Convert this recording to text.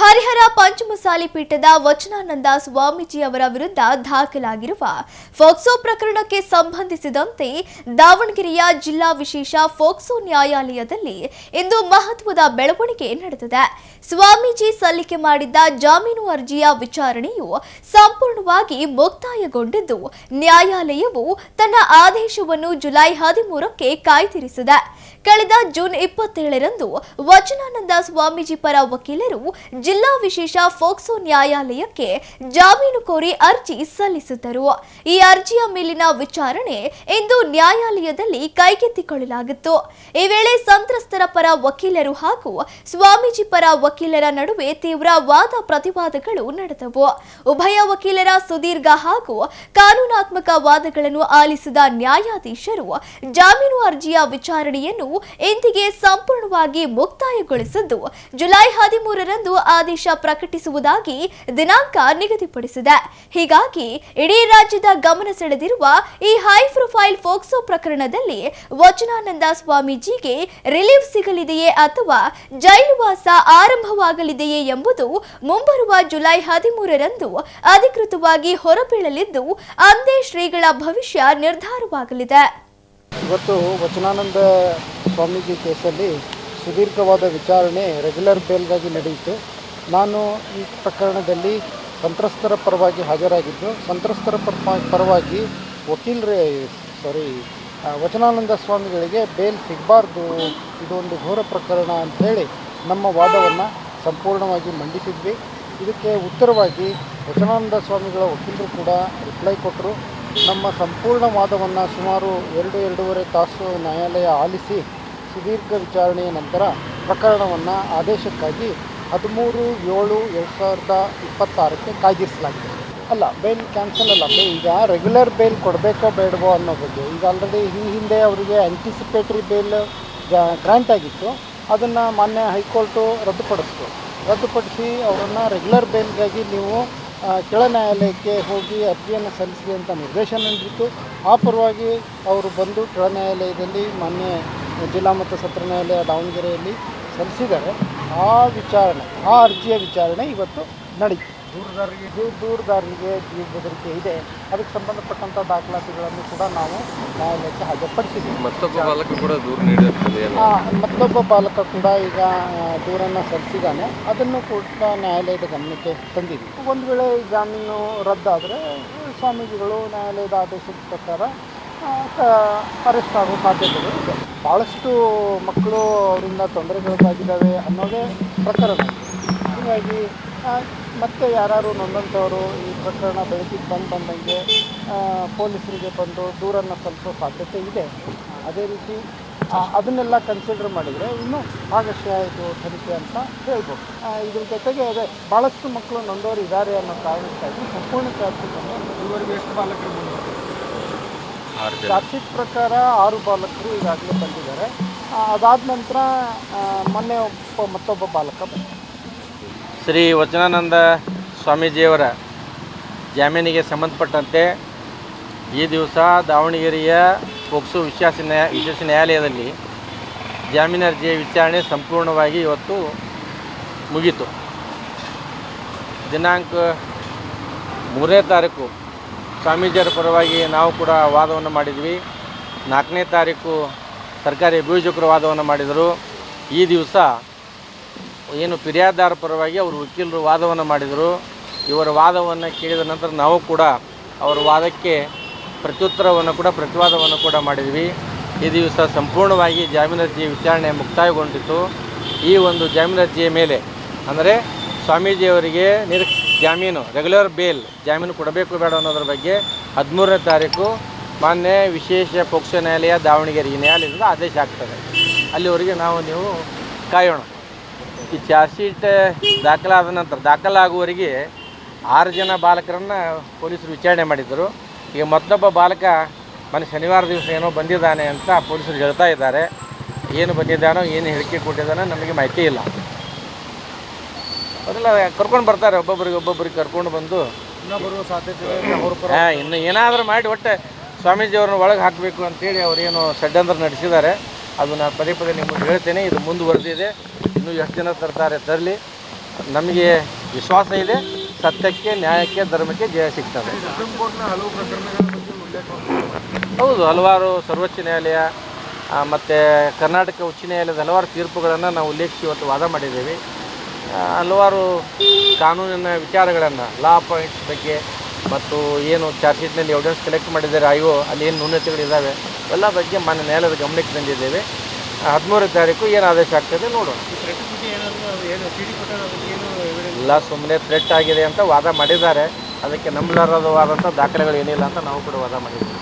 ಹರಿಹರ ಪಂಚಮಸಾಲಿ ಪೀಠದ ವಚನಾನಂದ ಸ್ವಾಮೀಜಿ ಅವರ ವಿರುದ್ಧ ದಾಖಲಾಗಿರುವ ಫೋಕ್ಸೋ ಪ್ರಕರಣಕ್ಕೆ ಸಂಬಂಧಿಸಿದಂತೆ ದಾವಣಗೆರೆಯ ಜಿಲ್ಲಾ ವಿಶೇಷ ಫೋಕ್ಸೋ ನ್ಯಾಯಾಲಯದಲ್ಲಿ ಇಂದು ಮಹತ್ವದ ಬೆಳವಣಿಗೆ ನಡೆದಿದೆ. ಸ್ವಾಮೀಜಿ ಸಲ್ಲಿಕೆ ಮಾಡಿದ್ದ ಜಾಮೀನು ಅರ್ಜಿಯ ವಿಚಾರಣೆಯು ಸಂಪೂರ್ಣವಾಗಿ ಮುಕ್ತಾಯಗೊಂಡಿದ್ದು, ನ್ಯಾಯಾಲಯವು ತನ್ನ ಆದೇಶವನ್ನು ಜುಲೈ 13ಕ್ಕೆ ಕಾಯ್ದಿರಿಸಿದೆ. ಕಳೆದ ಜೂನ್ 27ರಂದು ವಚನಾನಂದ ಸ್ವಾಮೀಜಿ ಪರ ವಕೀಲರು ಜಿಲ್ಲಾ ವಿಶೇಷ ಫೋಕ್ಸೋ ನ್ಯಾಯಾಲಯಕ್ಕೆ ಜಾಮೀನು ಕೋರಿ ಅರ್ಜಿ ಸಲ್ಲಿಸಿದ್ದರು. ಈ ಅರ್ಜಿಯ ಮೇಲಿನ ವಿಚಾರಣೆ ಇಂದು ನ್ಯಾಯಾಲಯದಲ್ಲಿ ಕೈಗೆತ್ತಿಕೊಳ್ಳಲಾಗಿತ್ತು. ಈ ವೇಳೆ ಸಂತ್ರಸ್ತರ ಪರ ವಕೀಲರು ಹಾಗೂ ಸ್ವಾಮೀಜಿ ಪರ ವಕೀಲರ ನಡುವೆ ತೀವ್ರ ವಾದ ಪ್ರತಿವಾದಗಳು ನಡೆದವು. ಉಭಯ ವಕೀಲರ ಸುದೀರ್ಘ ಹಾಗೂ ಕಾನೂನಾತ್ಮಕ ವಾದಗಳನ್ನು ಆಲಿಸಿದ ನ್ಯಾಯಾಧೀಶರು ಜಾಮೀನು ಅರ್ಜಿಯ ವಿಚಾರಣೆಯನ್ನು ಇಂದಿಗೆ ಸಂಪೂರ್ಣವಾಗಿ ಮುಕ್ತಾಯಗೊಳಿಸಿದ್ದು, ಜುಲೈ 13ರಂದು ಆದೇಶ ಪ್ರಕಟಿಸುವುದಾಗಿ ದಿನಾಂಕ ನಿಗದಿಪಡಿಸಿದೆ. ಹೀಗಾಗಿ ಇಡೀ ರಾಜ್ಯದ ಗಮನ ಸೆಳೆದಿರುವ ಈ ಹೈ ಪ್ರೊಫೈಲ್ ಫೋಕ್ಸೋ ಪ್ರಕರಣದಲ್ಲಿ ವಚನಾನಂದ ಸ್ವಾಮೀಜಿಗೆ ರಿಲೀಫ್ ಸಿಗಲಿದೆಯೇ ಅಥವಾ ಜೈಲುವಾಸ ಆರಂಭವಾಗಲಿದೆಯೇ ಎಂಬುದು ಮುಂಬರುವ ಜುಲೈ 13ರಂದು ಅಧಿಕೃತವಾಗಿ ಹೊರಬೀಳಲಿದ್ದು, ಅಂದೇ ಶ್ರೀಗಳ ಭವಿಷ್ಯ ನಿರ್ಧಾರವಾಗಲಿದೆ. ಇವತ್ತು ವಚನಾನಂದ ಸ್ವಾಮೀಜಿ ಕೇಸಲ್ಲಿ ಸುದೀರ್ಘವಾದ ವಿಚಾರಣೆ ರೆಗ್ಯುಲರ್ ಬೇಲ್ಗಾಗಿ ನಡೆಯಿತು. ನಾನು ಈ ಪ್ರಕರಣದಲ್ಲಿ ಸಂತ್ರಸ್ತರ ಪರವಾಗಿ ಹಾಜರಾಗಿದ್ದು, ಸಂತ್ರಸ್ತರ ಪರವಾಗಿ ವಚನಾನಂದ ಸ್ವಾಮಿಗಳಿಗೆ ಬೇಲ್ ಸಿಗಬಾರ್ದು, ಇದೊಂದು ಘೋರ ಪ್ರಕರಣ ಅಂಥೇಳಿ ನಮ್ಮ ವಾದವನ್ನು ಸಂಪೂರ್ಣವಾಗಿ ಮಂಡಿಸಿದ್ವಿ. ಇದಕ್ಕೆ ಉತ್ತರವಾಗಿ ವಚನಾನಂದ ಸ್ವಾಮಿಗಳ ವಕೀಲರು ಕೂಡ ರಿಪ್ಲೈ ಕೊಟ್ಟರು. ನಮ್ಮ ಸಂಪೂರ್ಣ ವಾದವನ್ನು ಸುಮಾರು 2-2.5 ತಾಸು ನ್ಯಾಯಾಲಯ ಆಲಿಸಿ ಸುದೀರ್ಘ ವಿಚಾರಣೆಯ ನಂತರ ಪ್ರಕರಣವನ್ನು ಆದೇಶಕ್ಕಾಗಿ 13/7/2026ಕ್ಕೆ ಕಾಯ್ದಿರಿಸಲಾಗಿದೆ. ಅಲ್ಲ, ಬೇಲ್ ಕ್ಯಾನ್ಸಲ್ ಅಲ್ಲ, ಈಗ ರೆಗ್ಯುಲರ್ ಬೇಲ್ ಕೊಡಬೇಕೋ ಬೇಡವೋ ಅನ್ನೋ ಬಗ್ಗೆ ಈಗ ಆಲ್ರೆಡಿ ಈ ಹಿಂದೆ ಅವರಿಗೆ ಆ್ಯಂಟಿಸಿಪೇಟ್ರಿ ಬೇಲ್ ಗ್ರ್ಯಾಂಟ್ ಆಗಿತ್ತು. ಅದನ್ನು ಮಾನ್ಯ ಹೈಕೋರ್ಟು ರದ್ದುಪಡಿಸಿ ಅವರನ್ನು ರೆಗ್ಯುಲರ್ ಬೇಲ್ಗಾಗಿ ನೀವು ಕೆಳ ನ್ಯಾಯಾಲಯಕ್ಕೆ ಹೋಗಿ ಅರ್ಜಿಯನ್ನು ಸಲ್ಲಿಸಿ ಅಂತ ನಿರ್ದೇಶನ ನೀಡಿತ್ತು. ಆ ಪರವಾಗಿ ಅವರು ಬಂದು ಕೆಳ ನ್ಯಾಯಾಲಯದಲ್ಲಿ ಮಾನ್ಯ ಜಿಲ್ಲಾ ಮತ್ತು ಸತ್ರ ನ್ಯಾಯಾಲಯ ದಾವಣಗೆರೆಯಲ್ಲಿ ಸಲ್ಲಿಸಿದ್ದಾರೆ. ಆ ಅರ್ಜಿಯ ವಿಚಾರಣೆ ಇವತ್ತು ನಡೀತು. ದೂರದಾರರಿಗೆ ಜೀವ ಬೆದರಿಕೆ ಇದೆ, ಅದಕ್ಕೆ ಸಂಬಂಧಪಟ್ಟಂಥ ದಾಖಲಾತಿಗಳನ್ನು ಕೂಡ ನಾವು ನ್ಯಾಯಾಲಯಕ್ಕೆ ಹಾಜರುಪಡಿಸಿದ್ದೀವಿ. ಮತ್ತೊಬ್ಬ ಬಾಲಕ ಕೂಡ ಈಗ ದೂರನ್ನು ಸಲ್ಲಿಸಿದ್ದಾನೆ. ಅದನ್ನು ಕೂಡ ನ್ಯಾಯಾಲಯದ ಗಮನಕ್ಕೆ ತಂದಿದ್ದೀವಿ. ಒಂದು ವೇಳೆ ಜಾಮೀನು ರದ್ದಾದರೆ ಸ್ವಾಮೀಜಿಗಳು ನ್ಯಾಯಾಲಯದ ಆದೇಶದ ಪ್ರಕಾರ ಅರೆಸ್ಟ್ ಆಗೋ ಸಾಧ್ಯತೆಗಳು ಇದೆ. ಭಾಳಷ್ಟು ಮಕ್ಕಳು ಅವರಿಂದ ತೊಂದರೆಗೊಳಗಾಗಿದ್ದಾವೆ ಅನ್ನೋದೇ ಪ್ರಕರಣ. ಹೀಗಾಗಿ ಮತ್ತೆ ಯಾರು ನೊಂದಂಥವರು ಈ ಪ್ರಕರಣ ಬೆಳಕಿಗೆ ಬಂದಂಗೆ ಪೊಲೀಸರಿಗೆ ಬಂದು ದೂರನ್ನು ಸಲ್ಲಿಸೋ ಸಾಧ್ಯತೆ ಇದೆ. ಅದೇ ರೀತಿ ಅದನ್ನೆಲ್ಲ ಕನ್ಸಿಡರ್ ಮಾಡಿದರೆ ಇನ್ನೂ ಭಾಗಶಃ ಇದು ತನಿಖೆ ಅಂತ ಹೇಳ್ಬೋದು. ಇದ್ರ ಜೊತೆಗೆ ಅದೇ ಭಾಳಷ್ಟು ಮಕ್ಕಳು ನೊಂದವರು ಇದ್ದಾರೆ ಅನ್ನೋ ಕಾರಣಕ್ಕಾಗಿ ಸಂಪೂರ್ಣ ಚಾರ್ಜ್ಶೀಟನ್ನು ಇವರಿಗೆ ಎಷ್ಟು ಬಾಲಕರು ಬಂದಿದ್ದಾರೆ? ಚಾರ್ಜ್ಶೀಟ್ ಪ್ರಕಾರ 6 ಬಾಲಕರು ಈಗಾಗಲೇ ಬಂದಿದ್ದಾರೆ. ಅದಾದ ನಂತರ ಮೊನ್ನೆ ಮತ್ತೊಬ್ಬ ಬಾಲಕ ಬಂದ. ಶ್ರೀ ವಚನಾನಂದ ಸ್ವಾಮೀಜಿಯವರ ಜಾಮೀನಿಗೆ ಸಂಬಂಧಪಟ್ಟಂತೆ ಈ ದಿವಸ ದಾವಣಗೆರೆಯ ಫೋಕ್ಸೋ ವಿಶೇಷ ನ್ಯಾಯಾಲಯದಲ್ಲಿ ಜಾಮೀನು ಅರ್ಜಿಯ ವಿಚಾರಣೆ ಸಂಪೂರ್ಣವಾಗಿ ಇವತ್ತು ಮುಗೀತು. ದಿನಾಂಕ 3ನೇ ತಾರೀಕು ಸ್ವಾಮೀಜಿಯವರ ಪರವಾಗಿ ನಾವು ಕೂಡ ವಾದವನ್ನು ಮಾಡಿದ್ವಿ. 4ನೇ ತಾರೀಕು ಸರ್ಕಾರಿ ಅಭಿಯೋಜಕರು ವಾದವನ್ನು ಮಾಡಿದರು. ಈ ದಿವಸ ಏನು ಫಿರ್ಯಾದಿದಾರ ಪರವಾಗಿ ಅವರು ವಕೀಲರು ವಾದವನ್ನು ಮಾಡಿದರು. ಇವರ ವಾದವನ್ನು ಕೇಳಿದ ನಂತರ ನಾವು ಕೂಡ ಅವರ ವಾದಕ್ಕೆ ಪ್ರತಿವಾದವನ್ನು ಕೂಡ ಮಾಡಿದ್ವಿ. ಈ ದಿವಸ ಸಂಪೂರ್ಣವಾಗಿ ಜಾಮೀನು ಅರ್ಜಿಯ ವಿಚಾರಣೆ ಮುಕ್ತಾಯಗೊಂಡಿತ್ತು. ಈ ಒಂದು ಜಾಮೀನು ಅರ್ಜಿಯ ಮೇಲೆ ಅಂದರೆ ಸ್ವಾಮೀಜಿಯವರಿಗೆ ಜಾಮೀನು ರೆಗ್ಯುಲರ್ ಬೇಲ್ ಜಾಮೀನು ಕೊಡಬೇಕು ಬೇಡ ಅನ್ನೋದ್ರ ಬಗ್ಗೆ 13ನೇ ತಾರೀಕು ಮಾನ್ಯ ವಿಶೇಷ ಫೋಕ್ಸೋ ನ್ಯಾಯಾಲಯ ದಾವಣಗೆರೆ ಈ ನ್ಯಾಯಾಲಯದಿಂದ ಆದೇಶ ಆಗ್ತದೆ. ಅಲ್ಲಿವರೆಗೆ ನೀವು ಕಾಯೋಣ. ಈ ಚಾರ್ಜ್ಶೀಟ್ ದಾಖಲಾಗುವವರೆಗೆ 6 ಜನ ಬಾಲಕರನ್ನು ಪೊಲೀಸರು ವಿಚಾರಣೆ ಮಾಡಿದ್ದರು. ಈಗ ಮತ್ತೊಬ್ಬ ಬಾಲಕ ಶನಿವಾರ ದಿವಸ ಏನೋ ಬಂದಿದ್ದಾನೆ ಅಂತ ಪೊಲೀಸರು ಹೇಳ್ತಾ ಇದ್ದಾರೆ. ಏನು ಬಂದಿದ್ದಾನೋ, ಏನು ಹೇಳಿಕೆ ಕೊಟ್ಟಿದ್ದಾನೋ ನಮಗೆ ಮಾಹಿತಿ ಇಲ್ಲ. ಅದೆಲ್ಲ ಕರ್ಕೊಂಡು ಬರ್ತಾರೆ, ಒಬ್ಬೊಬ್ಬರಿಗೆ ಕರ್ಕೊಂಡು ಬಂದು ಬರುವ ಸಾಧ್ಯತೆ ಇನ್ನು ಏನಾದರೂ ಮಾಡಿ ಒಟ್ಟು ಸ್ವಾಮೀಜಿಯವ್ರನ್ನ ಒಳಗೆ ಹಾಕಬೇಕು ಅಂತೇಳಿ ಅವರೇನು ಷಡ್ಯಂತ್ರ ನಡೆಸಿದ್ದಾರೆ. ಅದು ನಾನು ಪದೇ ನಿಮಗೆ ಹೇಳ್ತೇನೆ. ಇದು ಮುಂದುವರೆದಿದೆ. ಇನ್ನೂ ಎಷ್ಟು ಜನ ತರಲಿ. ನಮಗೆ ವಿಶ್ವಾಸ ಇದೆ, ಸತ್ಯಕ್ಕೆ, ನ್ಯಾಯಕ್ಕೆ, ಧರ್ಮಕ್ಕೆ ಜಯ ಸಿಗ್ತದೆ. ಹೌದು, ಹಲವಾರು ಸರ್ವೋಚ್ಚ ನ್ಯಾಯಾಲಯ ಮತ್ತು ಕರ್ನಾಟಕ ಉಚ್ಚ ನ್ಯಾಯಾಲಯದ ಹಲವಾರು ತೀರ್ಪುಗಳನ್ನು ನಾವು ಉಲ್ಲೇಖಿಸಿ ಇವತ್ತು ವಾದ ಮಾಡಿದ್ದೀವಿ. ಹಲವಾರು ಕಾನೂನಿನ ವಿಚಾರಗಳನ್ನು, ಲಾ ಪಾಯಿಂಟ್ಸ್ ಬಗ್ಗೆ ಮತ್ತು ಏನು ಚಾರ್ಜ್ ಶೀಟ್ನಲ್ಲಿ ಎವಿಡೆನ್ಸ್ ಕಲೆಕ್ಟ್ ಮಾಡಿದ್ದಾರೆ ಅಲ್ಲಿ ಏನು ನ್ಯೂನತೆಗಳಿದ್ದಾವೆ ಎಲ್ಲ ಬಗ್ಗೆ ಮಾನ್ಯ ನ್ಯಾಯಾಲಯದ ಗಮನಕ್ಕೆ ತಂದಿದ್ದೇವೆ. 13ನೇ ತಾರೀಕು ಏನು ಆದೇಶ ಆಗ್ತದೆ ನೋಡೋಣ. ಇಲ್ಲ, ಸುಮ್ಮನೆ ಥ್ರೆಟ್ ಆಗಿದೆ ಅಂತ ವಾದ ಮಾಡಿದ್ದಾರೆ. ಅದಕ್ಕೆ ನಂಬಲಾರವಾದಂಥ ದಾಖಲೆಗಳು ಏನಿಲ್ಲ ಅಂತ ನಾವು ಕೂಡ ವಾದ ಮಾಡಿದ್ದೀವಿ.